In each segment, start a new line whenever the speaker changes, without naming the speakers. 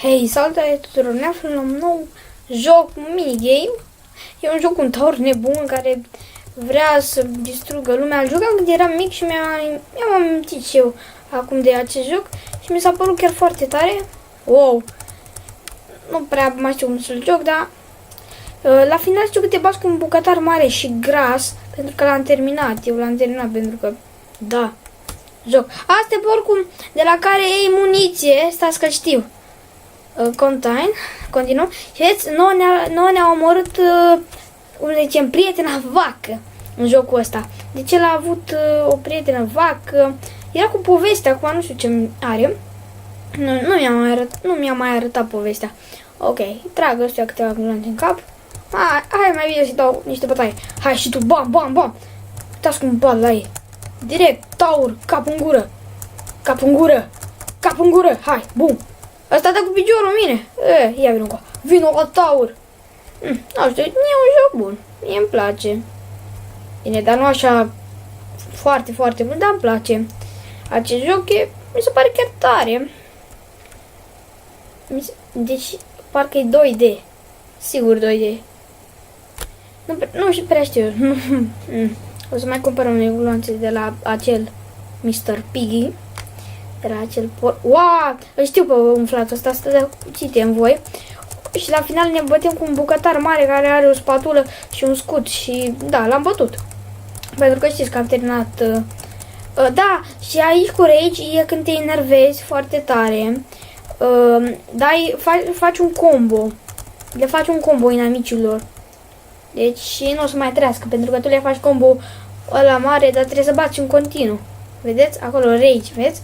Hei, salutare tuturor, ne aflăm la un nou joc, minigame. E un joc cu un taur nebun care vrea să distrugă lumea. Îl jucam când eram mic și mi-am amintit și eu acum de acest joc și mi s-a părut chiar foarte tare. Wow! Nu prea mai știu cum să-l joc, dar la final știu că te bați cu un bucătar mare și gras, pentru că l-am terminat. Eu l-am terminat pentru că, da, joc. Asta e oricum de la care iei muniție, stați că știu. Continuăm. Și vedeți, nouă ne-a omorât, cum zicem, prietena vacă în jocul ăsta. Deci el a avut o prietenă vacă. Era cu povestea, acum nu știu ce are. Nu mi-a mai arătat povestea. Ok, trag ăstea câteva gluante în cap. Hai mai bine să dau niște bătaie. Hai și tu, bam, bam, bam. Uitați cum bat la ei. Direct, taur, cap în gură. Cap în gură. Cap în gură. Hai, bum. Asta dă cu piciorul în mine. Ia vină cu vino la taur. Nu știu, e un joc bun. Mie îmi place. Bine, dar nu așa foarte, foarte mult, dar îmi place. Acest joc mi se pare chiar tare. Deci, parcă e 2D. Sigur 2D. Nu știu, prea știu. O să mai cumpăr unele gloanțe de la acel Mr. Piggy. Era acel wow! Îl știu pe umflatul ăsta, să citem voi. Și la final ne bătem cu un bucătar mare care are o spatulă și un scut. Și da, l-am bătut. Pentru că știți că am terminat. Da, și aici cu rage e când te enervezi foarte tare. Faci un combo. Le faci un combo inamicilor. Deci și nu o să mai trească, pentru că tu le faci combo ăla mare, dar trebuie să bați în continuu. Vedeți? Acolo rage, vezi?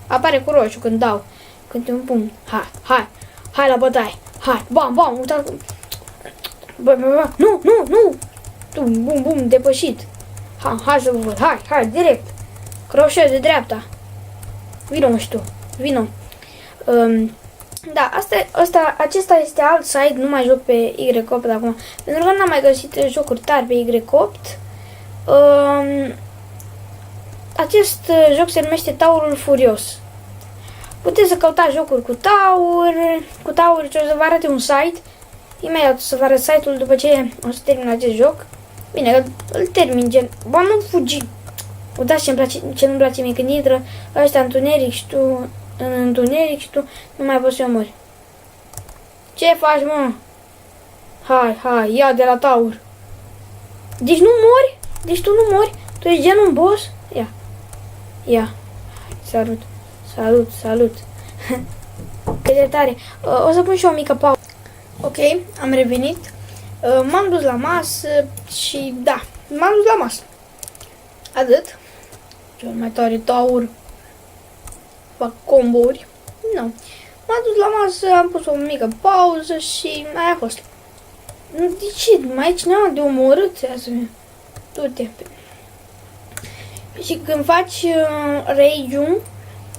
Apare cu roșu când dau. Când un pumn. Hai la bătaie. Hai, bam, bam, uitați. Nu. Bum, depășit. Hai să vă văd. Hai, direct. Croșet de dreapta. Vino și tu. Vino. Da, acesta este alt site, nu mai joc pe Y8 acum. Pentru că n-am mai găsit jocuri tari pe Y8. Acest joc se numește Taurul Furios. Puteți să căutați jocuri cu tauri și o să vă arate un site. Imediat o să vă arăt site-ul după ce o să termin acest joc. Bine, îl termin gen. Bă, nu fugi. Uitați ce nu-mi place mie când intră ăștia în întuneric și tu nu mai poți să mori. Ce faci, mă? Hai, ia de la taur. Deci nu mori? Deci tu nu mori? Tu ești gen un boss? Ia. Salut. Cât de tare. O să pun și o mică pauză. Ok, am revenit. M-am dus la masă și da, m-am dus la masă. Atât. Cel mai tare taur. Fac combouri. Nu. M-am dus la masă, am pus o mică pauză și aia a fost. De ce? Mai e cineva de omorât? Du-te. Și când faci rage-ul,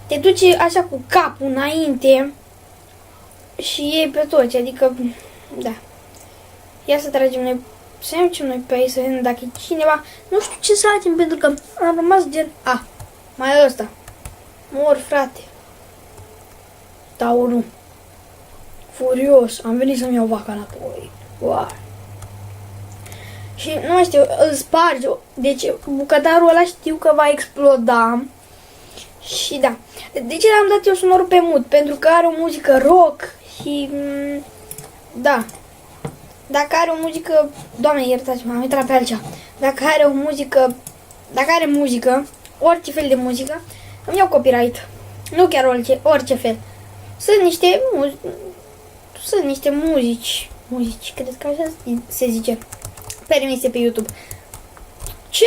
te duci așa cu capul înainte și iei pe toți, adică, da. Ia să tragem noi, să ne ducem noi pe aici, să vedem dacă e cineva. Nu știu ce să facem, pentru că am rămas gen, mai e ăsta. Mor, frate. Taurul. Furios, am venit să-mi iau vaca înapoi. Wow. Și nu mai știu, îl spargi. Deci bucătarul ăla știu că va exploda. Și da. De ce l-am dat eu sonorul pe mut? Pentru că are o muzică rock și da. Dacă are o muzică, Doamne iertați-mă, am intrat pe altceva. Dacă are muzică, orice fel de muzică, îmi iau copyright. Nu chiar orice fel. Sunt niște muzici, cred că așa se zice, permise pe YouTube. Ce?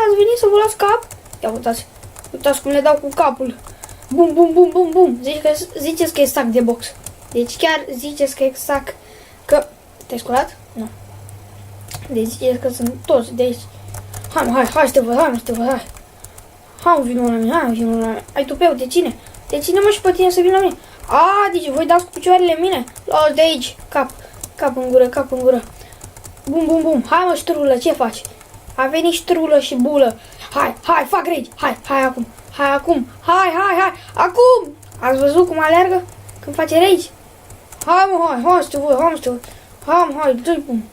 Ați venit să vă luați cap? Ia uitați cum le dau cu capul. Bum. Ziceți că e sac de box. Deci chiar ziceți că e sac. Că te-ai sculat? Nu. Deci ziceți că sunt toți de aici. Hai să te văd, hai. Hai, vină la mine. Ai tupeu, te ține mă și pe tine să vină la mine. Deci voi dați cu picioarele în mine? Luați de aici, cap în gură. Bum. Hai mă, ștrulă, ce faci? A venit ștrulă și bulă. Hai, fac rage. Hai acum. Acum. Ați văzut cum aleargă? Când face rage? Hai mă, hai să te văd, hai, dă-i pum.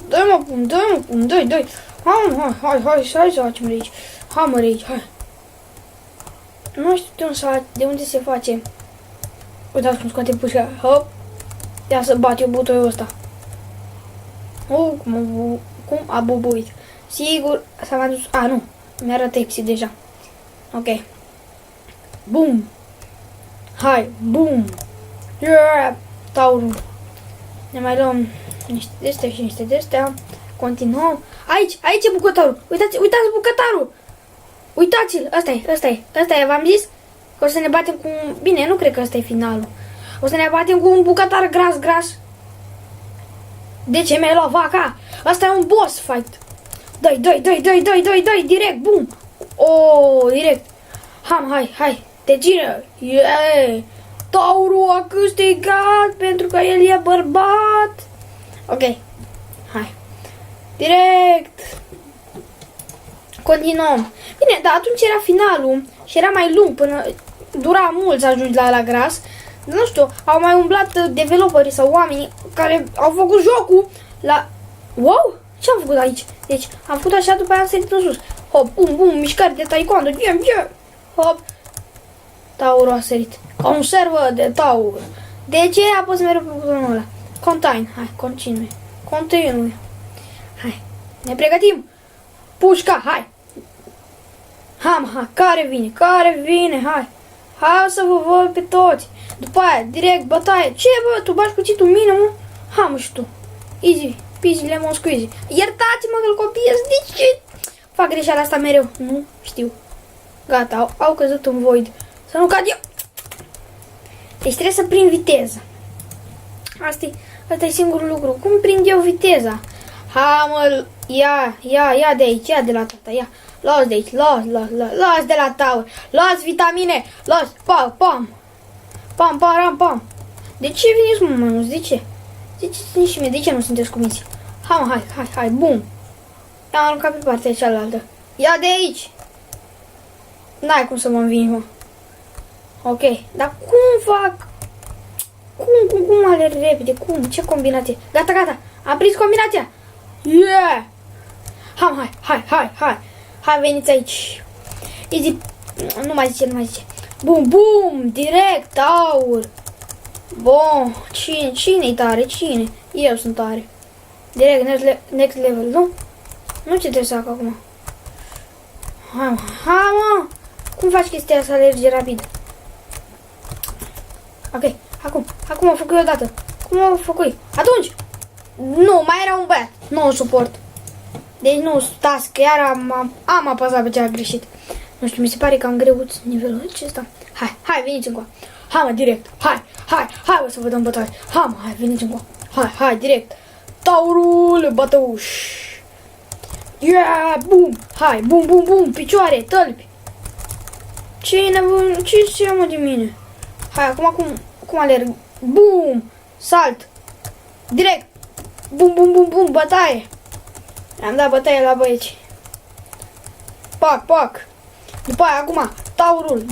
Dă-i mă pum, dă-i. Hai să facem rage. Hai mă rage, hai. Nu știu de unde se face. Uitați cum scoate pușca, hop. Ia să bat eu butoiul ăsta. Cum a bubuit. Sigur, s-a mai dus. A, nu. Mi-arată exit deja. Ok. Bum. Hai, bum. Yeah. Taurul. Ne mai luăm niște de astea și niște de astea. Continuăm. Aici e bucătarul. Uitați bucătarul. Uitați-l. Ăsta e, v-am zis că o să ne batem cu un... Bine, nu cred că ăsta e finalul. O să ne batem cu un bucătar gras. De ce mi-ai luat vaca? Asta e un boss fight. Dai, direct, bum. Direct. Hai. Te giră. Yeah. Taurul a câștigat pentru că el e bărbat. Ok. Hai. Direct. Continuăm. Bine, dar atunci era finalul și era mai lung până dura mult să ajungi la gras. Nu știu, au mai umblat developerii sau oamenii care au făcut jocul la... Wow! Ce am făcut aici? Deci, am făcut așa, după aia am sărit în sus. Hop, bum, mișcări de taekwondo. Hop. Taurul a sărit. Ca un servă de taur. De ce a pus mereu pe butonul ăla? Continue. Hai, continue. Hai. Ne pregătim. Pușca, hai. Care vine, hai. Hai să vă văd pe toți. După aia, direct, bătaie. Ce, bă, tu bagi cuțitul în mine, mă? Hai, mă, și tu. Easy, peasy, lemon squeezy. Iertați-mă că-l copiez, de ce fac greșeala asta mereu? Nu știu. Gata, au căzut în void. Să nu cad eu. Deci trebuie să prind viteză. Asta e singurul lucru. Cum prind eu viteza? Ha, mă, ia de aici, ia de la tata, ia. Luați de aici, luați de la taur. Luați vitamine, luați, pam. Pam. De ce veniți, mă, mai mulți? De ce? Ziceți-mi și mie, de ce nu sunteți cuminți? Hai, bum. I-am aruncat pe partea cealaltă. Ia de aici. N-ai cum să mă învingi, mă. Ok, dar cum fac? Cum alerg repede? Cum? Ce combinație? Gata. Am prins combinația. Yeah! Hai, veniți aici. Easy. Nu mai zice. Bum, direct, aur. Bun, cine-i tare? Cine? Eu sunt tare. Direct, next level, nu? Nu ce trebuie să fac acum. Hai, mă. Cum faci chestia asta să alergi rapid? Ok, acum o făcut eu odată. Cum o făcut? Atunci! Nu, mai era un băiat. Nu suport. Deci nu, stați, că iar am apăsat pe cea greșit. Nu știu, mi se pare că am greuț nivelul acesta. Hai, veniți încoa. Hai, mă, direct. Hai, să vă dăm bătaie. Hai, veniți încoa. Hai, direct. Taurul, bătăuș. Yeah, bum. Hai, bum, picioare, tălpi. Ce se ia, mă, de mine? Hai, acum cum alerg? Bum, salt. Direct. Bum, bătaie. Am dat bătaie la băieți. Pac. După aia, acum, taurul.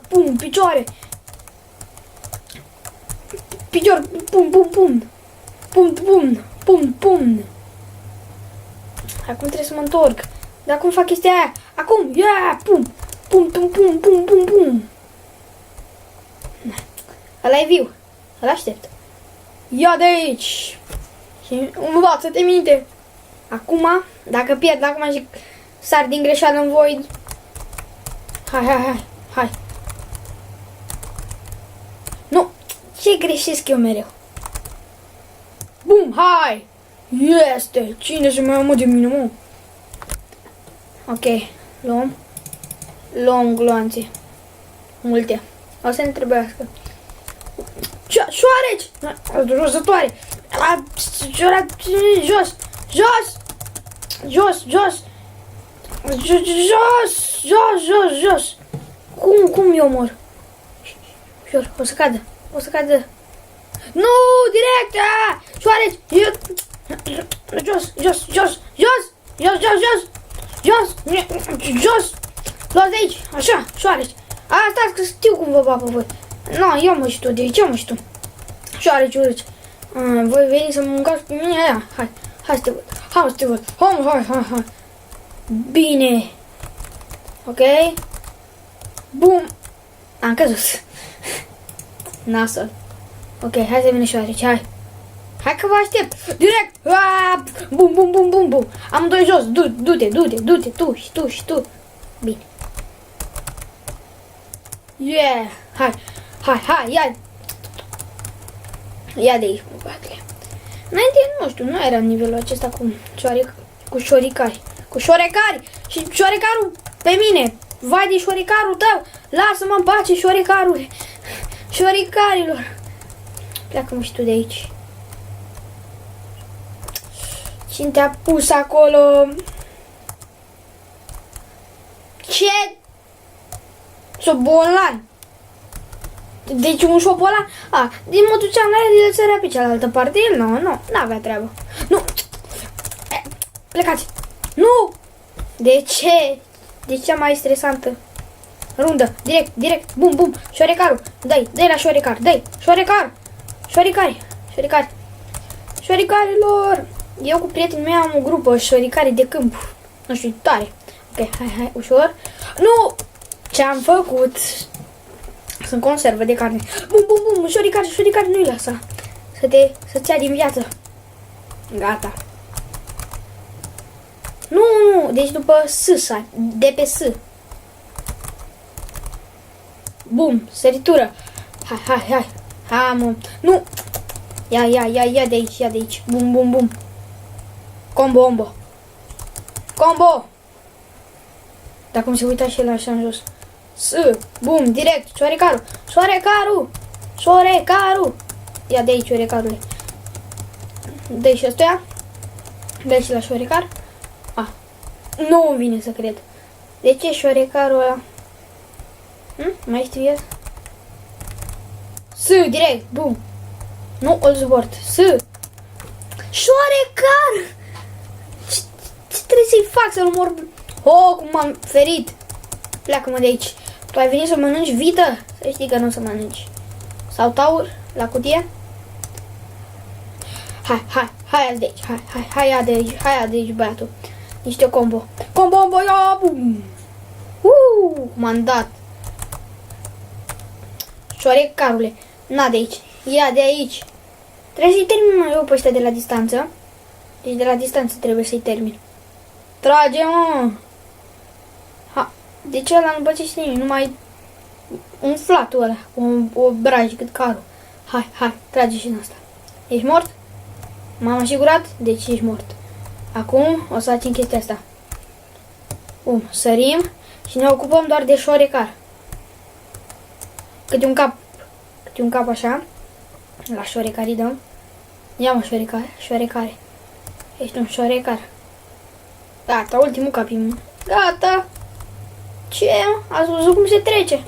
Pum, picioare. Picior, pum. Acum trebuie să mă întorc. Dar cum fac chestia aia? Acum, pum. Ăla e viu. Îl aștept. Ia de aici. Și învață-te minte. Acum, dacă pierd, acum și sar din greșeală în void. Hai. Nu, ce greșesc eu mereu? Bum, hai! Este! Cine se mai amă de mine, mă? Ok, luăm gloanțe. Multe. O să ne trebuiască. Șoareci! Rozătoare! Jos! Cum eu mor? Jur, o să cadă. Nu, direct! Șoareci! Jos! Luați de aici! Așa, șoareci! Stați că știu cum vă bapă voi. Nu, ia mă și tu, de aici, ia mă și tu. șoareci urâci. Voi veni să mă mâncați pe mine? Aia. Hai să te văd. Hai să te văd. Hai. Bine. Ok. Bum. Am căzut. Nasol. Ok, hai să vină șoareci, hai. Hai că vă aștept. Direct. Bum. Amândoi jos. Du-te. Tu și tu. Bine. Yeah. Hai, ia de aici, mă, băiatule. Înainte, nu știu, nu era nivelul acesta cu șoricari. Cu șorecari. Și șorecarul pe mine. Vai de șorecarul tău. Lasă-mă în pace, șorecarule. Șoricarilor. Pleacă-mă și tu de aici. Cine te-a pus acolo? Ce? Șobolan. Deci un șobolan? Din mă duceam la el, el sărea pe cealaltă parte. El nu, n-avea treabă. Nu. Plecați. Nu. De ce? De cea mai stresantă rundă. Direct. Bum. Șorecarul. Dai la șorecar. Dai. Șoricarilor. Eu cu prietenii mei am o grupă șoricari de câmp. Nu știu, tare. Ok, hai, ușor. Nu! Ce-am făcut? Sunt conservă de carne. Bum. Șoricari, nu-i lăsa. Să-ți ia din viață. Gata. Nu, deci după S, de pe S. Bum, săritură. Hai. Hai, mă. Nu. Ia de aici. Bum. Combo. Dar cum se uita și el așa în jos. S, bum, direct. Șorecarul. Ia de aici, șorecarule. Dă-i și ăstuia. Dă-i și la șorecar. Nu vine să cred. De ce șorecarul ăla? Mai știu el? S, direct, bum. Nu îl suport. S. Șorecar! Ce trebuie să-i fac să-l omor? Cum m-am ferit. Pleacă-mă de aici. Tu ai venit să mănânci vită? Să știi că nu o să mănânci. Sau taur la cutie? Hai de aici. Hai de aici, băiatul. Niște combo, ia, bum! M-am dat. Șorecarule, na de aici, ia de aici. Trebuie să-i termin eu pe ăștia de la distanță. Deci de la distanță trebuie să-i termin. Trage, mă! De ce ăla nu băcește nimic, numai umflatul ăla, o braj cât carul. Hai, trage și în asta. Ești mort? M-am asigurat? Deci ești mort. Acum o să facem chestia asta. Sărim și ne ocupăm doar de șorecar. Câte un cap așa. La șorecar îi dăm. Ia mă, șorecare. Ești un șorecar. Gata, ultimul cap. Gata. Ce? Ați văzut cum se trece?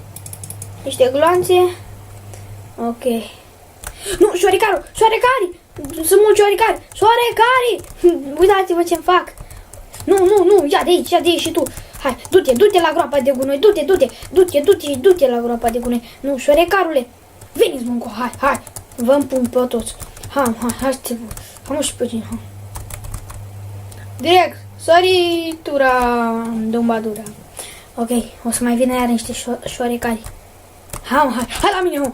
Niște gloanțe. Ok. Nu, șorecarii! Sunt mulți șorecari! Uitați-vă ce-mi fac! Nu, ia de aici și tu! Hai, du-te la groapa de gunoi, du-te la groapa de gunoi! Nu, șorecarule! Veniți, mânco, hai! Vă împun pe toți! Hai să te văd! Hai și pe tine, hai! Direct! Săritura! Dombadura! Ok, o să mai vină iar niște șorecari! Hai la mine,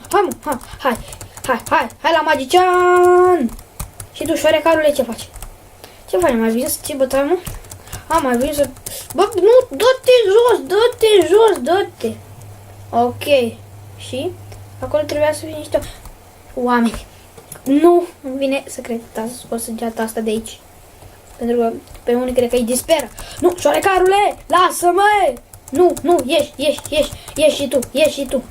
hai la magician! Și tu, șorecarule, ce faci? Ce faci? Mai vine să ții bătaia, mă? Mai vine să... Bă, nu, dă-te jos! Ok. Și? Acolo trebuia să fie niște oameni. Nu îmi vine să cred că să scos săgeata asta de aici. Pentru că pe unii cred că îi disperă. Nu, șorecarule, lasă-mă! Nu, ieși și tu.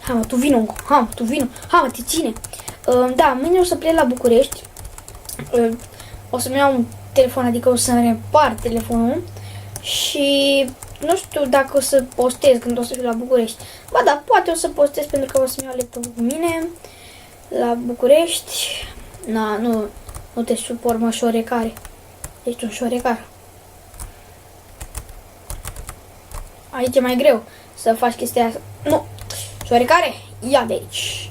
Hai mă, tu vino. Hai mă, te ține. Da, mâine o să plec la București. O să-mi iau un telefon, adică o să-mi repar telefonul. Și nu știu dacă o să postez când o să fiu la București. Ba da, poate o să postez pentru că o să-mi iau laptopul cu mine la București. Nu te suport, mă, șorecare. Ești un șorecar. Aici e mai greu să faci chestia asta. Nu! Șorecare, ia de aici.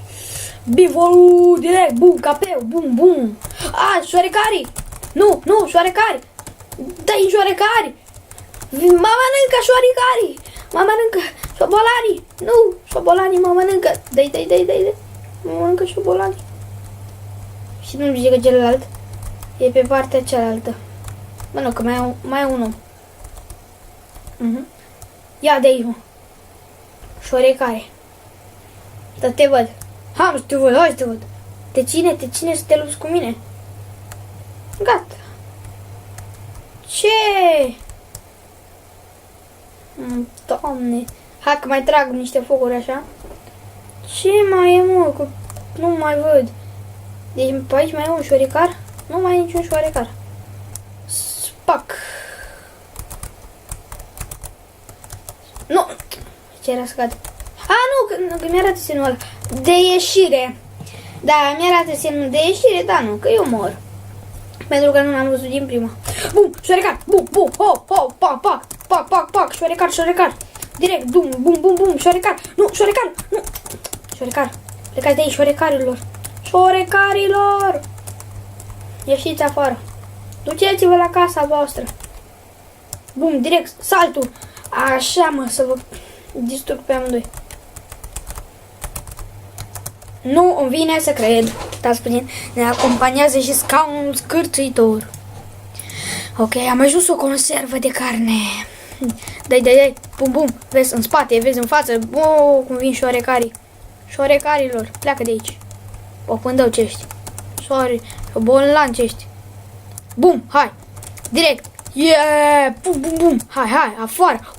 Bivolul direct, bum, capeu, bum, bum. A, șoarecari. Nu, șoarecari. Dai șoarecari. Mă mănâncă șoarecari. Mă mănâncă șobolanii. Nu, șobolanii mă mănâncă. Dai. Mă mănâncă șobolanii. Și nu zice că celălalt e pe partea cealaltă. Bă, nu, că mai e un om. Ia de aici, mă. Șoarecare. Dar te văd. Hai să te văd. Te ține să te lupți cu mine. Gata. Ce? Doamne. Hai că mai trag niște focuri așa. Ce mai e, mă? Că nu mai văd. Deci pe aici mai e un șorecar? Nu mai e niciun șorecar. Spac. Nu. Ce era scad? A, nu, că mi-arată semnul ăla. De ieșire. Da, mi-arată semnul de ieșire, da, nu, că eu mor. Pentru că nu l-am văzut din prima. Bum, șorecar, bum, ho, pac, șorecar. Direct, bum, șorecar. Nu, șorecar, nu. Șorecar, plecați de aici, șorecarilor. Ieșiți afară. Duceți-vă la casa voastră. Bum, direct, saltul. Așa, mă, să vă distrug pe amândoi. Nu îmi vine să cred. Stați puțin, ne acompaniază și scaunul scârțâitor. Ok, am ajuns o conservă de carne. Dai, bum, vezi în spate, vezi în față. Cum vin șorecarii. Șorecarilor, pleacă de aici. Popândău ce ești. Șobolan ce ești. Bum, hai, direct. Yeah, bum, hai, afară.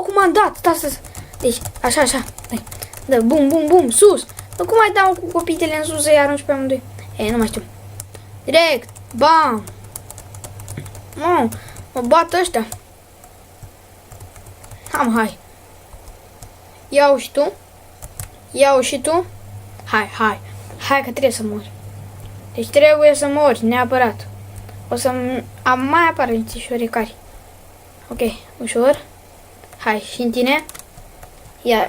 Cum am dat, stai. Deci, așa, dai. Da, bum, sus. Cum mai dau cu copitele în sus să-i arunci pe amândoi? Nu mai știu. Direct, bam. Mă bat ăștia. Hai. Iau și tu. Hai că trebuie să mori. Deci trebuie să mori, neapărat. O să mai apară niște șorecari. Ok, ușor. Hai, și în tine. Ia,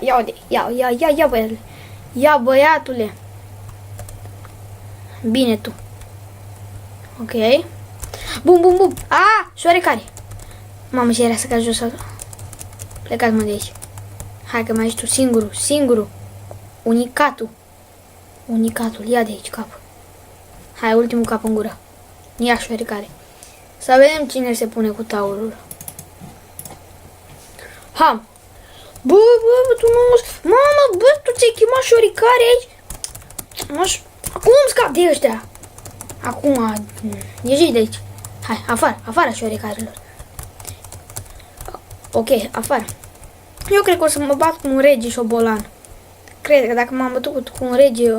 băiatule. Ia, băiatule. Bine tu. Ok. Bum. Șorecari. Mamă, ce era să cazi jos. Plecați, mă, de aici. Hai că mai ești tu singurul. Unicatul. Ia de aici capul. Hai, ultimul cap în gură. Ia, șorecare. Să vedem cine se pune cu taurul. Ham. Bă, tu nu... Mamă, tu ți-ai chemat șoricare aici? Acum scap de ăștia. Acum, ieși de aici. Hai, afară șoricarilor. Ok, afară. Eu cred că o să mă bat cu un rege șobolan. Cred că dacă m-am bătut cu un rege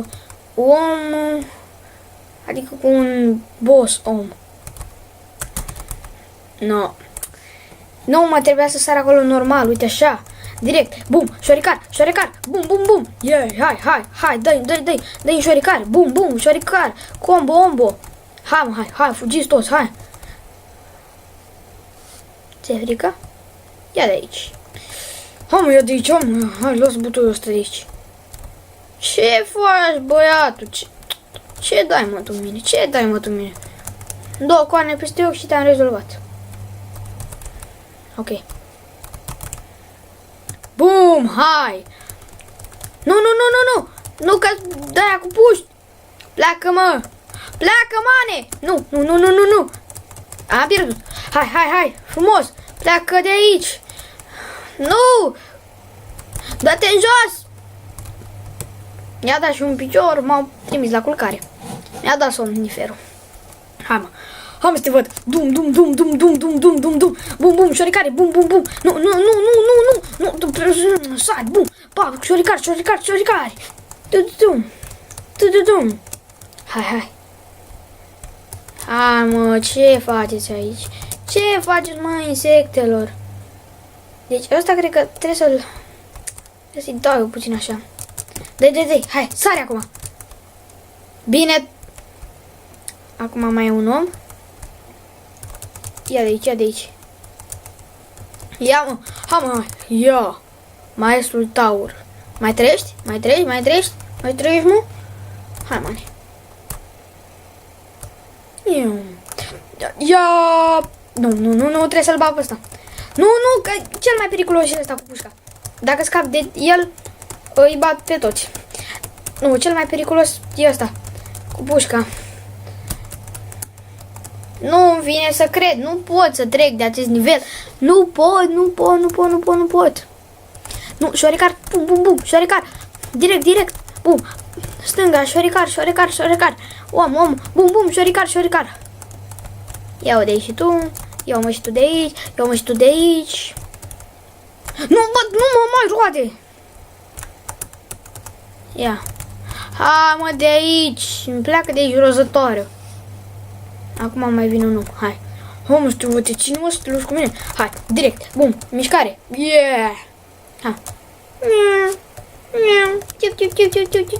om, adică cu un boss om. Nu mă trebuia să sar acolo normal, uite așa. Direct, bum, șoricar, bum. Yeah, hai, dai șoricar, bum, șoricar, combo. Hai, fugiți toți, hai. Ți-e frică? Ia de aici. Ia de aici, hai, las butoiul ăsta de aici. Ce faci, băiatul? Ce dai, mă, tu mine? 2 coane peste ochi și te-am rezolvat. Ok. Bum, hai! Nu, că de-aia cu puști! Pleacă, mane! Nu! Am pierdut! Hai! Frumos! Pleacă de aici! Nu! Dă-te în jos! Mi-a dat și un picior, m-au trimis la culcare. Mi-a dat somniferul. Hai, mă, să te văd. Bum, șoricare, bum. Nu, sari, bum. Pac, șoricare. Dum. Hai. Hai, mă, ce faceți aici? Ce faceți, mă, insectelor? Deci ăsta cred că trebuie să-i dau eu puțin așa. Dai, hai, sari acum. Bine. Acum mai e un om. Ia de aici. Ia, mă. Hai. Ia. Maestrul taur. Mai trăiești, mă? Hai, mani. Ia... Nu, trebuie să-l bag pe ăsta. Nu, că cel mai periculos e ăsta cu pușca. Dacă scap de el, îi bat pe toți. Nu, cel mai periculos e ăsta, cu pușca. Nu vine să cred, nu pot să trec de acest nivel. Nu pot. Nu, șorecar, bum, șorecar. Direct, bum. Stânga, șorecar. Om, bum, șorecar. Ia-o de aici și tu. Ia-o și tu de aici. Nu mă mai roade. Ia. Hai, mă, de aici. Îmi pleacă de aici rozătoare. Acum mai vine unul. Hai. Mă, știu, te cine mă să te luși cu mine? Hai, direct. Bum, mișcare. Yeah. Ha.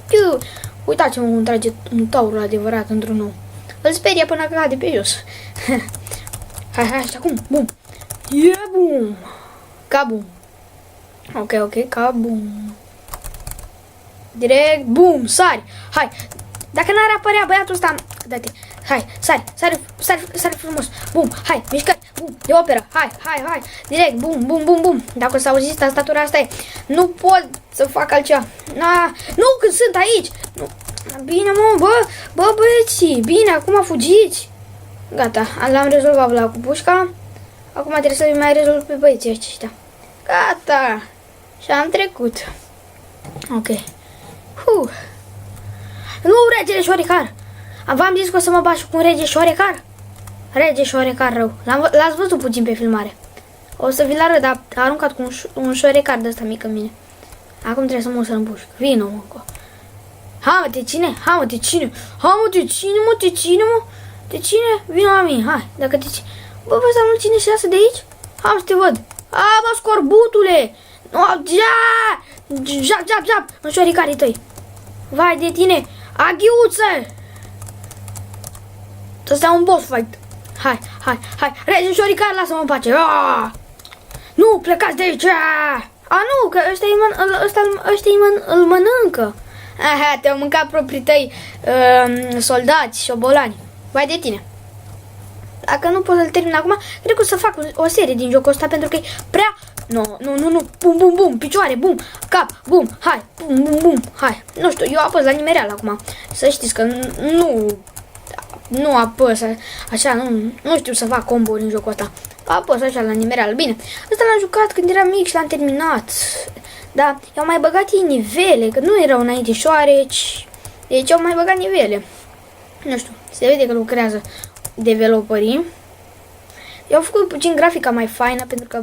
Ciu. Uitați-mă cum trage un taur adevărat într-un nou. Îl sperie până cade pe jos. Hai, și acum. Bum. Yeah, bum. Ca bum. Ok, ca bum. Direct, bum, sari. Hai. Dacă n-ar apărea băiatul ăsta, dă-te. Hai, sari frumos. Bum, hai, mișcări. Bum, de operă. Hai. Direct, bum. Dacă o să auziți tastatura asta e. Nu pot să fac altceva. Nu, când sunt aici. Nu. Bine, mă, bă, băieții. Bine, acum fugiți. Gata, l-am rezolvat la cu pușca. Acum trebuie să-i mai rezolv pe băieții aceștia. Gata. Și am trecut. Ok. Nu, regele șorecar. V-am zis că o să mă bași cu un rege șorecar. Rege șorecar rău. L-ați văzut puțin pe filmare. O să vi-l arăt, dar a aruncat cu un șorecar de ăsta mic în mine. Acum trebuie să mă usă în pușcă. Vino, mă. Hai, mă, te ține. Te ține? Vino la mine, hai. Dacă te ține. Bă, să nu ține și iasă de aici? Hai să te văd. Bă, scorbutule. Jap. În șorecarii tăi. Vai de tine. Aghiuță. Ăsta e un boss fight. Hai. Rege șoricar, lasă-mă în pace. Nu, plecați de aici. Nu, că ăștia îl mănâncă. Aha, te-au mâncat proprii tăi soldați, șobolani. Vai de tine. Dacă nu pot să-l termin acum, cred că o să fac o serie din jocul ăsta pentru că e prea... Nu. Bum, picioare, bum, cap, bum, hai, bum, hai. Nu știu, eu apăs la nimereal acum. Să știți că nu apăs așa, nu știu să fac combo-uri în jocul ăsta. Apăs așa la nimereal. Bine, ăsta l-am jucat când eram mic și l-am terminat. Da, i-au mai băgat ei nivele, că nu erau înainte șoareci. Deci au mai băgat nivele. Nu știu, se vede că lucrează developerii. I-au făcut puțin grafica mai faină pentru că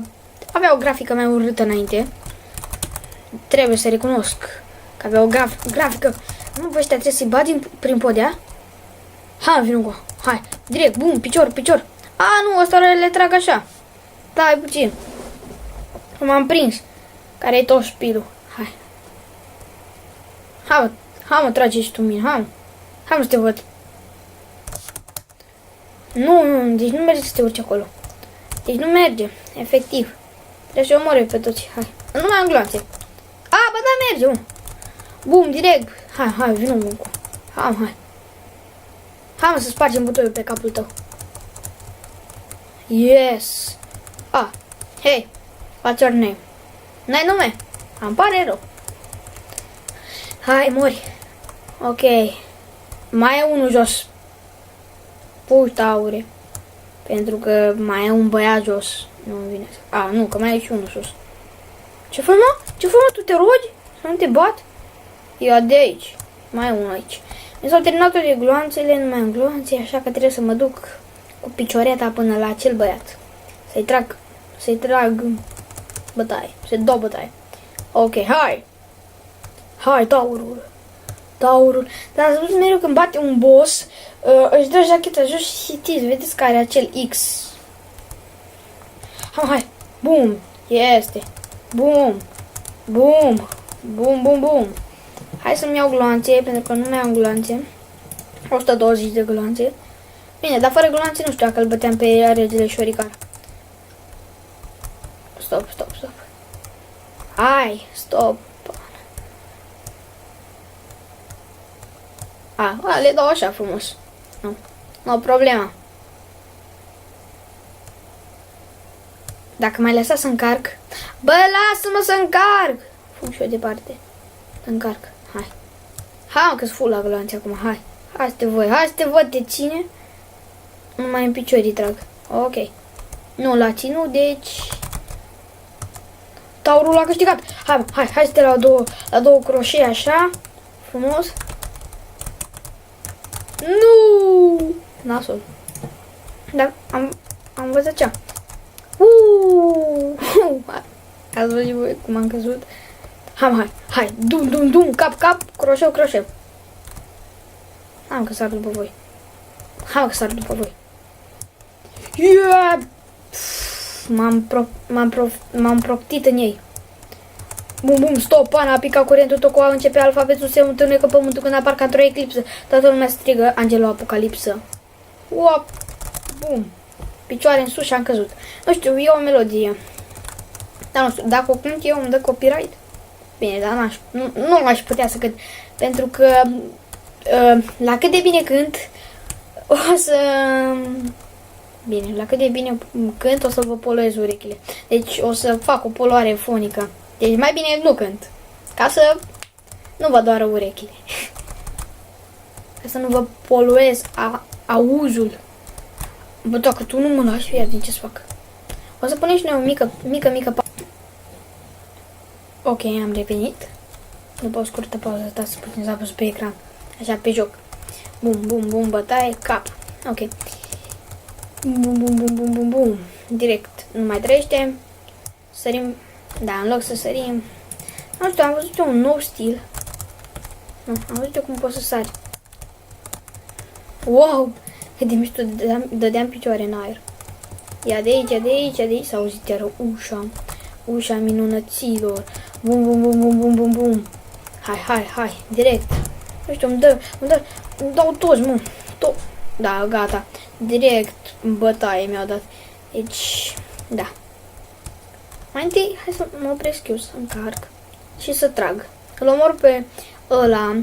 avea o grafică mai urâtă înainte. Trebuie să recunosc că avea o grafică. Nu, bă, ăștia trebuie să-i bagi prin podea. Hai, vino cu. Hai, direct, bum, picior. Nu, ăsta le trag așa. Stai puțin. M-am prins. Care-i tot spidul. Hai. Hai, mă, trage și tu mine. Hai, mă, să te văd. Nu, deci nu merge să te urci acolo. Deci nu merge, efectiv. Trebuie să-i omori pe toți. Hai. Nu mai am gloanțe. Bă, da, merge, mă. Bum, direct. Hai, vină, mă. Hai. Hai, mă, să spargem butoiul pe capul tău. Yes. Hey, what's your name? N-ai nume? Îmi pare rău. Hai, mori. Ok. Mai e unul jos. Puși taure. Pentru că mai e un băiat jos. Nu-mi vine să... nu, că mai e și unul sus. Ce faci, mă? Tu te rogi? Să nu te bat? Eu de aici. Mai e unul aici. Mi s-au terminat toate gloanțele, nu mai am gloanțe, așa că trebuie să mă duc cu picioreta până la acel băiat. Să-i trag bătaie. Să-i dau bătaie. Ok, hai! Hai, taurul! Dar ați văzut mereu când bate un boss, își dă jacheta jos și hitiți, vedeți că are acel X. Hai! Bum! Este! Bum! Hai să-mi iau gloanțe, pentru că nu mai am gloanțe. 120 de gloanțe. Bine, dar fără gloanțe nu știu dacă îl băteam pe regele șoricar. Stop. Hai, stop. Le dau așa frumos. Nu, nu o problemă. Dacă mai lăsa să încarc... Bă, lasă-mă să încarc! Fum și eu departe. Încarc. Hai. Hai, mă, că-s full la gloanțe acum. Hai. Hai să te văd. Hai să te văd de cine. Numai în piciorii trag. Ok. Nu l-a ținut, deci... Taurul a câștigat. Hai să te la două croșee așa. Frumos. Nu! Nasol. Dar am văzut cea. Ați văzut voi cum am căzut? Hai, dum, cap, croșeu. Am că sar după voi. Yeah! M-am proptit în ei. Bum, stop, pana, a picat curentul, tocul începe alfabetul, se întunecă pământul când apar ca într-o eclipsă. Toată lumea strigă, Angelo Apocalipsă. Uap! Bum! Picioare în sus și am căzut. Nu știu, e o melodie. Dar nu știu, dacă o cânt eu îmi dă copyright? Bine, dar nu aș putea să cânt. Pentru că la cât de bine cânt, o să... Bine, la cât de bine cânt, o să vă poluez urechile. Deci o să fac o poluare fonică. Deci mai bine nu cânt. Ca să nu vă doară urechile. Ca să nu vă poluez auzul. Bă, dacă tu nu mă lași, iar din ce să fac? O să punem și noi o mică pauză. Ok, am revenit. După o scurtă pauză, stați puțin să apăs pe ecran. Așa, pe joc. Bum, bătaie, cap. Ok. Bum. Direct. Nu mai trăiește. Sărim. Da, în loc să sărim. Nu știu, am văzut eu un nou stil. Nu, am văzut eu cum pot să sari. Wow! Cât de mișto, dădeam picioare în aer. Ia de aici, s-a auzit iar ușa minunăților. Bum. Hai, direct. Nu știu, îmi dau toți, mă. Da, gata. Direct bătaie mi-au dat. Deci, da. Mai întâi, hai să mă opresc eu să încarc și să trag. Îl omor pe ăla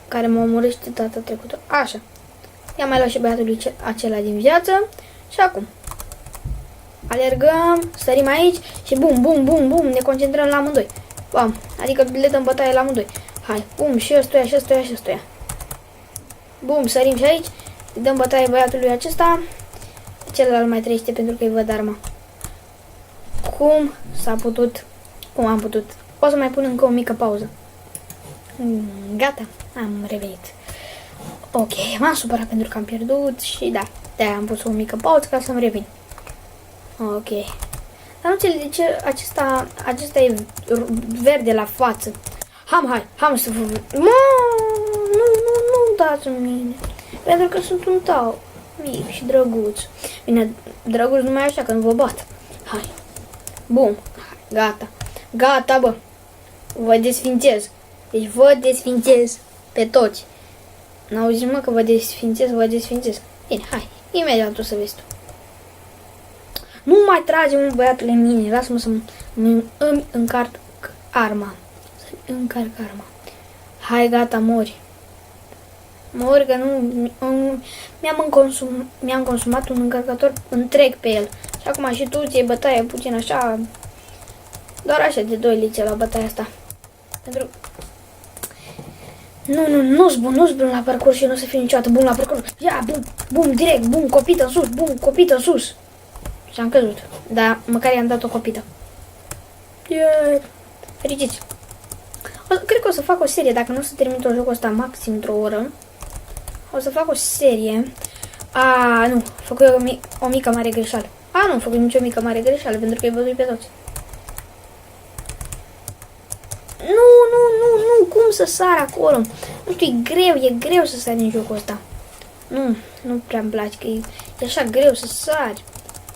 care mă omorăște data trecută. Așa. Ia mai luat și băiatul acela din viață. Și acum. Alergăm, sărim aici și bum, ne concentrăm la amândoi. Bam, adică le dăm bătaie la amândoi. Hai, bum, și ăstuia. Bum, sărim și aici. Îi dăm bătaie băiatului acesta. Celălalt mai trăiește pentru că îi văd arma. Cum am putut. O să mai pun încă o mică pauză. Gata, am revenit. Ok, m-am supărat pentru că am pierdut și da, de-aia am pus o mică pauză ca să-mi revin. Ok. Dar nu înțeleg de ce acesta e verde la față. Hai să vă... Nu dați în mine. Pentru că sunt un tau mic și drăguț. Bine, drăguț numai așa că nu vă bat. Hai. Bum. Gata, bă. Vă desfințez. Deci vă desfințez pe toți. N-auzi, mă, că vă desfințez. Bine, hai. Imediat o să vezi tu. Nu mai trage un băiatul în mine. Lasă-mă să îmi încarc arma. Să-mi încarc arma. Hai, gata, mori. Mori că nu... Mi-am consumat un încărcător întreg pe el. Și acum și tu ți-ai bătaie puțin așa... Doar așa de 2 lice la bătaia asta. Pentru... Nu-s bun la parcurs și nu o să fiu niciodată bun la parcurs. Ia, bum, direct, bum, copită în sus. Și am căzut. Dar măcar i-am dat o copită. Yeah. Fericiți. Cred că o să fac o serie, dacă nu o să termin tot jocul ăsta maxim într-o oră. O să fac o serie. Nu, fac eu o mică mare greșeală. Nu fac nicio mică mare greșeală, pentru că îi văzui pe toți. Nu, cum să sar acolo? Nu știu, e greu să sari în jocul ăsta. Nu prea îmi place, că e așa greu să sari.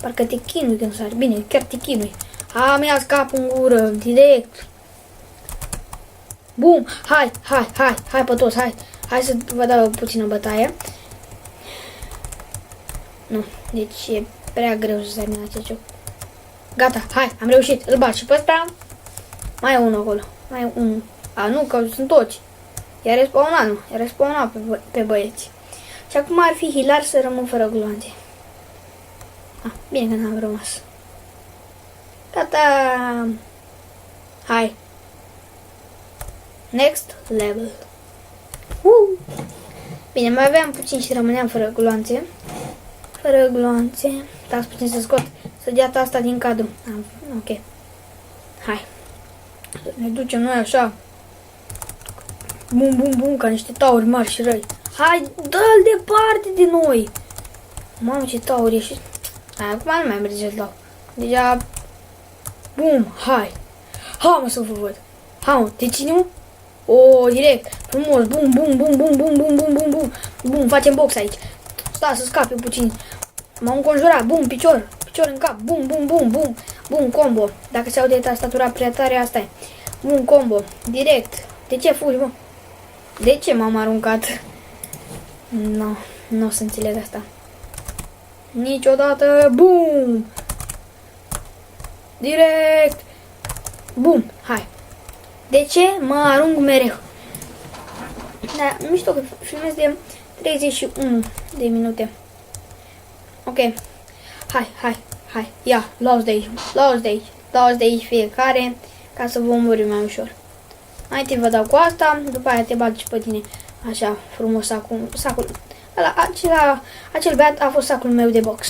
Parcă te chinui când sari. Bine, chiar te chinui. Mi-a capul în gură, direct. Bum, hai pe toți, hai să vă dau puțină bătaie. Nu, deci e prea greu să sari în acest joc. Gata, hai, am reușit, îl bat și pe ăsta. Mai e unul acolo, mai e unul. Nu, că sunt toți. I-a respawnat, nu? I-a respawnat pe băieți. Și acum ar fi hilar să rămân fără gloanțe. Bine că n-am rămas. Gata! Hai! Next level. Bine, mai aveam puțin și rămâneam fără gloanțe. Fără gloanțe. Stați puțin să scot săgeata asta din cadru. Ok. Hai. Ne ducem noi așa. Bum, bum, bum, ca niște tauri mari și răi. Hai, dă-l departe de noi. Mamă, ce tauri e și... Hai, acum nu mai mergeți la... Deja... Bum, hai. Hai, mă, să vă văd. Hai, mă, te ținem? O, direct. Frumos. Bum, bum, bum, bum, bum, bum, bum, bum, bum. Bum, facem box aici. Stai să scape puțin. M-am înconjurat. Bum, picior. Picior în cap. Bum, bum, bum, bum. Bum, combo. Dacă se aude tastatura prea tare, asta e. Bum, combo. Direct. De ce fugi, mă? De ce m-am aruncat? Nu o să înțeleg asta. Niciodată. Bum! Direct! Bum! Hai! De ce mă arunc mereu? Da, nu știu că filmez de 31 de minute. Ok. Hai. Ia, luați de aici fiecare ca să vă omori mai ușor. Mai te vă dau cu asta, după aia te bag și pe tine. Așa, frumos sacul. Acel beat a fost sacul meu de box.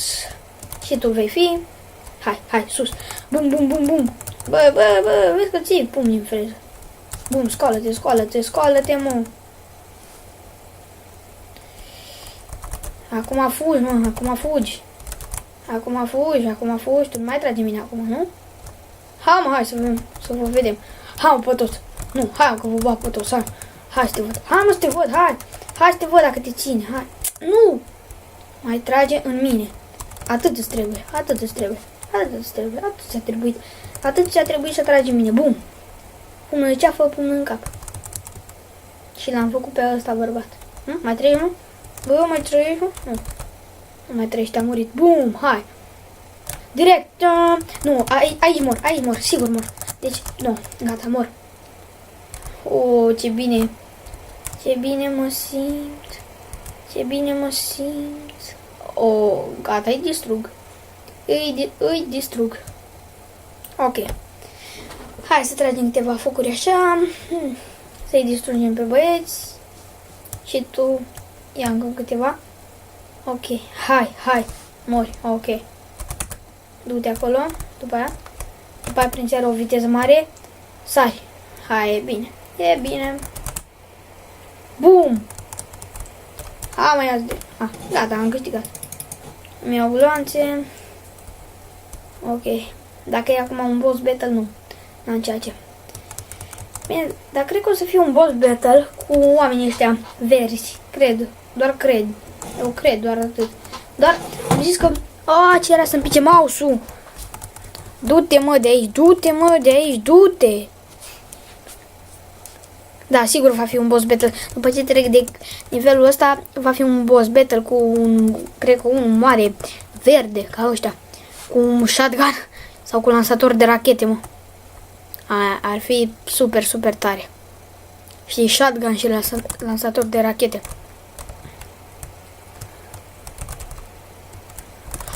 Și tu vei fi. Hai, sus. Bum, bum, bum, bum. Bă, vezi că ții pumni în freză. Bum, scoală-te, mă. Acum fugi. Tu nu mai tragi mine acum, nu? Hai să vă vedem. Hai, mă, pe toți. Nu, hai, că vă bag pe toți. Hai să te văd. Hai să te văd dacă te ține. Hai. Nu! Mai trage în mine. Atât ți-a trebuit să tragi în mine. Bum! Pumnă de ceafă, pumnă în cap. Și l-am făcut pe ăsta bărbat. Mai trăiești, nu? Bă, mai trăiești, nu? Nu mai trăiești, a murit. Bum! Hai! Direct! Nu, aici mor, sigur mor. Deci, nu, gata, mor. Oh, ce bine! Ce bine mă simt! Oh, gata, îi distrug. Ok. Hai să tragem câteva focuri așa. Să-i distrugem pe băieți. Și tu ia încă câteva. Ok, hai. Mori, ok. Du-te acolo, după aia prinzi o viteză mare. Sari. Hai, e bine. Bum! Gata, am câștigat. Mi-au gloanțe. Ok. Dacă e acum un boss battle, nu. N-am ceea ce. Bine, dar cred că o să fie un boss battle cu oamenii ăștia verzi. Doar cred. Eu cred, doar atât. Doar am zis că... ce era să-mi pice mouse-ul? Du-te, mă, de aici, du-te! Da, sigur va fi un boss battle. După ce trec de nivelul ăsta, va fi un boss battle cu cred că unul mare, verde, ca ăștia. Cu un shotgun sau cu lansator de rachete, mă. Ar fi super, super tare. Și shotgun și lansator de rachete.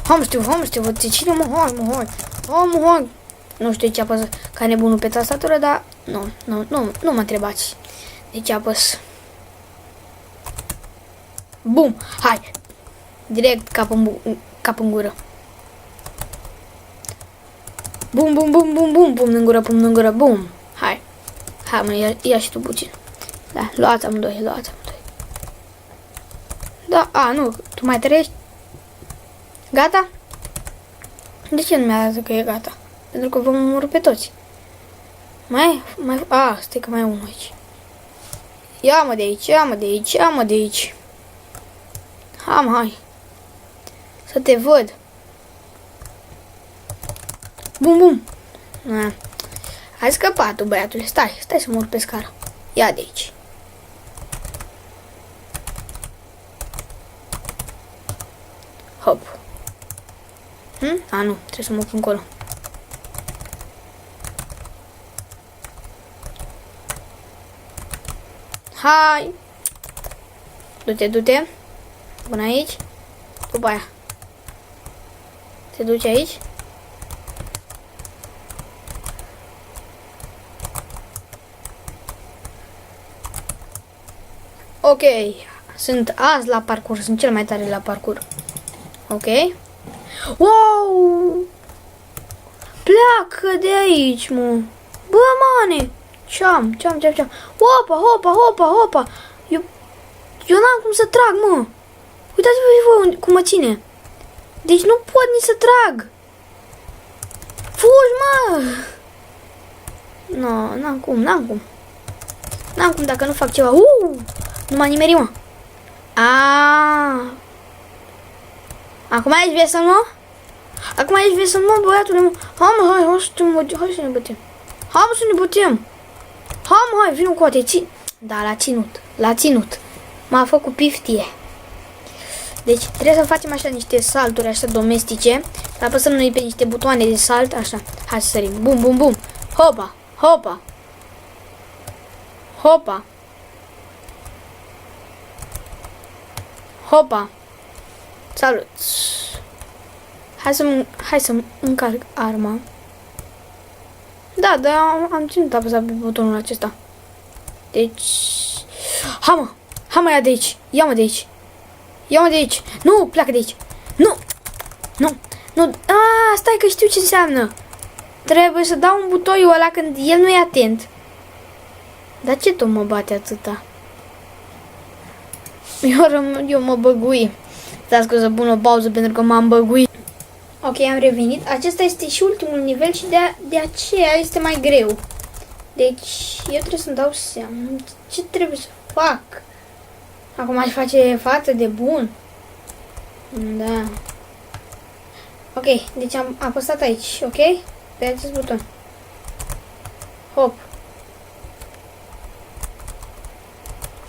Hai, te cine mă, hai. Nu știu ce apăs ca nebunul pe tastatură, dar nu mă întrebați de ce apăs. Bum, hai. Direct cap în gură. Bum, pumn în gură, bum. Hai, mă, ia și tu puțin. Da, luați amândoi. Da, nu, tu mai trăiești? Gata? De ce nu mi-arată că e gata? Pentru că vom omorî pe toți. Stai că mai e unul aici. Ia-mă de aici. Hai. Să te văd. Bum. Ai scăpat tu, băiatule. Stai să mor pe scară. Ia de aici. Hop. Nu, trebuie să mă pun încolo. Hai! Du-te, du-te. Până aici. După aia. Te duci aici. Ok. Sunt azi la parcurs. Sunt cel mai tare la parcurs. Ok. Wow! Pleacă de aici, mă. Bă, mane. Ce-am? Hopa, hopa, hopa, hopa. Eu n-am cum să trag, mă. Uitați-vă voi cum mă ține. Deci nu pot nici să trag. Fugi, mă. No, n-am cum. N-am cum dacă nu fac ceva. Nu m-a nimerit, mă. Acum ești vesel, mă? Acum ești vesel, mă, băiatule, mă. Hai să ne bătem. Hai, vină cu alte. Da, l-a ținut. M-a făcut piftie. Deci trebuie să facem așa niște salturi așa domestice. Să apăsăm noi pe niște butoane de salt, așa. Hai să sărim. Bum, bum, bum. Hopa, hopa. Hopa. Hopa. Salut. Hai să încarc arma. Da, am ținut apăsat pe butonul acesta. Deci... Hai mă, ia de aici. Ia-mă de aici. Nu, pleacă de aici. Nu. Stai că știu ce înseamnă. Trebuie să dau un butoiul ăla când el nu e atent. Dar ce tot mă bate atâta? Eu mă băgui. Stați că o să pun o pauză pentru că m-am băguit. Ok, am revenit. Acesta este și ultimul nivel și de aceea este mai greu. Deci, eu trebuie să-mi dau seama ce trebuie să fac. Acum aș face față de bun. Da. Ok, deci am apăsat aici, ok? Pe acest buton. Hop.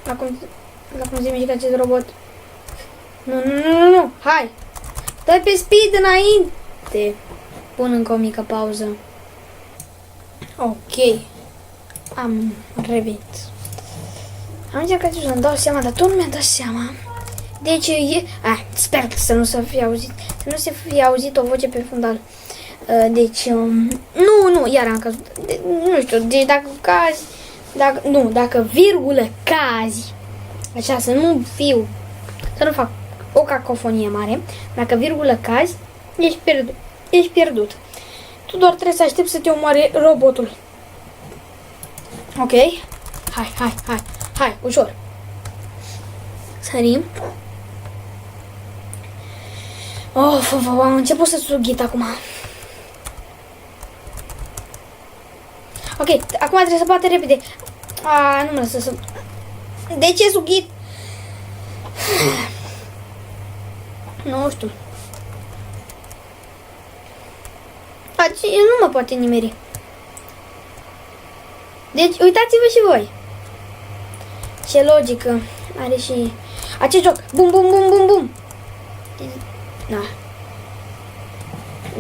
La cum se mișcă acest robot. Nu, hai! Dă pe speed înainte! Pun încă o mică pauză. Ok. Am revenit. Am încercat să-mi dau seama, dar tot nu mi-am dat seama. Deci sper să nu se fie auzit. Să nu se fie auzit o voce pe fundal. Deci, nu, iar am căzut. Nu știu, deci dacă cazi, dacă virgulă cazi, așa, să nu fac o cacofonie mare, dacă virgulă cazi, ești pierdut. Tu doar trebuie să aștepți să te omoare robotul. Ok? Hai, ușor. Sărim. Am început să sughit acum. Ok, acum trebuie să bate repede. Nu mă lăsă să... De ce sughit? Nu știu. El nu mă poate nimeri. Deci, uitați-vă și voi. Ce logică are și acest joc. Bum, bum, bum, bum, bum. Da.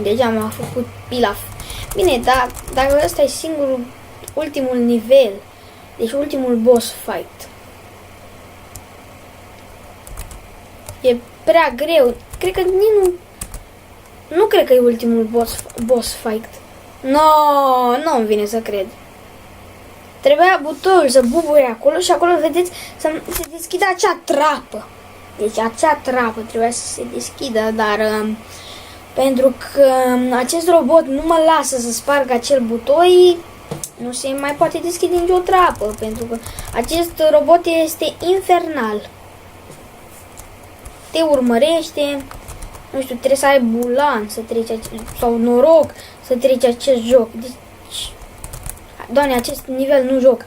Deja m-a făcut pilaf. Bine, dar dacă ăsta e ultimul nivel, deci ultimul boss fight, e prea greu. Cred că nu cred că e ultimul boss fight. Nu-mi vine să cred. Trebuia butoiul să bubuie acolo și acolo, vedeți, să se deschidă acea trapă. Deci acea trapă trebuia să se deschidă, dar pentru că acest robot nu mă lasă să sparg acel butoi, nu se mai poate deschide nicio trapă, pentru că acest robot este infernal. Te urmărește, nu știu, trebuie să ai bulan să treci sau noroc să treci acest joc. Deci, Doamne, acest nivel nu joc.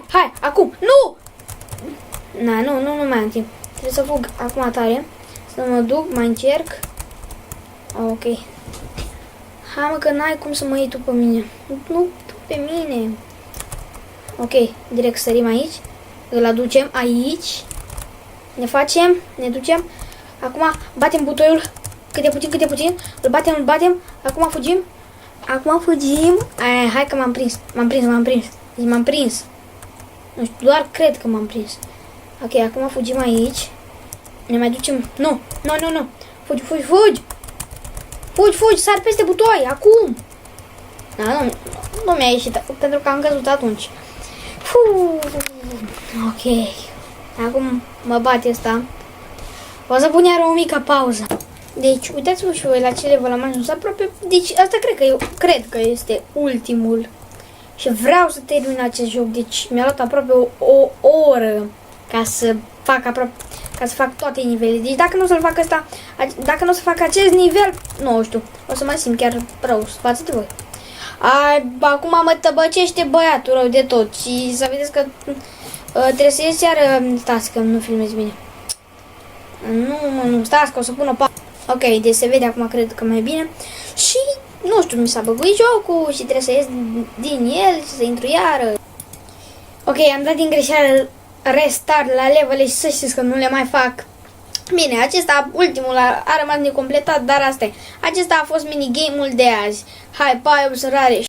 Hai, acum, nu! Nu mai am timp. Trebuie să fug acum tare. Să mă duc, mai încerc. Ok. Hai mă, că n-ai cum să mă iei tu pe mine. Nu tu pe mine. Ok, direct sărim aici. Îl aducem aici. Ne ducem. Acum batem butoiul. Câte puțin. Îl batem. Acum fugim. Hai că m-am prins. Deci m-am prins. Nu știu, doar cred că m-am prins. Ok, acum fugim aici. Ne mai ducem... Nu. Fugi. Fugi, sar peste butoi, acum. Da, nu mi-a ieșit, pentru că am căzut atunci. Ok. Acum mă bate asta. O să pun iar o mică pauză. Deci, uitați-vă și voi la ce level am ajuns aproape. Deci, asta cred că este ultimul. Și vreau să termin acest joc. Deci, mi-a luat aproape o oră ca să fac toate nivelele. Deci, dacă nu o să-l fac ăsta, dacă nu o să fac acest nivel, nu știu, o să mă simt chiar rău față de voi. Acum mă tăbăcește băiatul rău de tot. Și să vedeți că trebuie să ies iar. Stați că nu filmez bine. Nu, stați că o să pun o pauză. Ok, deci se vede acum, cred că mai bine. Și, nu știu, mi s-a băguit jocul și trebuie să ies din el și să intru iară. Ok, am dat din greșeală restart la level și să știți că nu le mai fac. Bine, acesta, ultimul, a rămas necompletat, dar asta e. Acesta a fost minigame-ul de azi. Hai, pa, observare!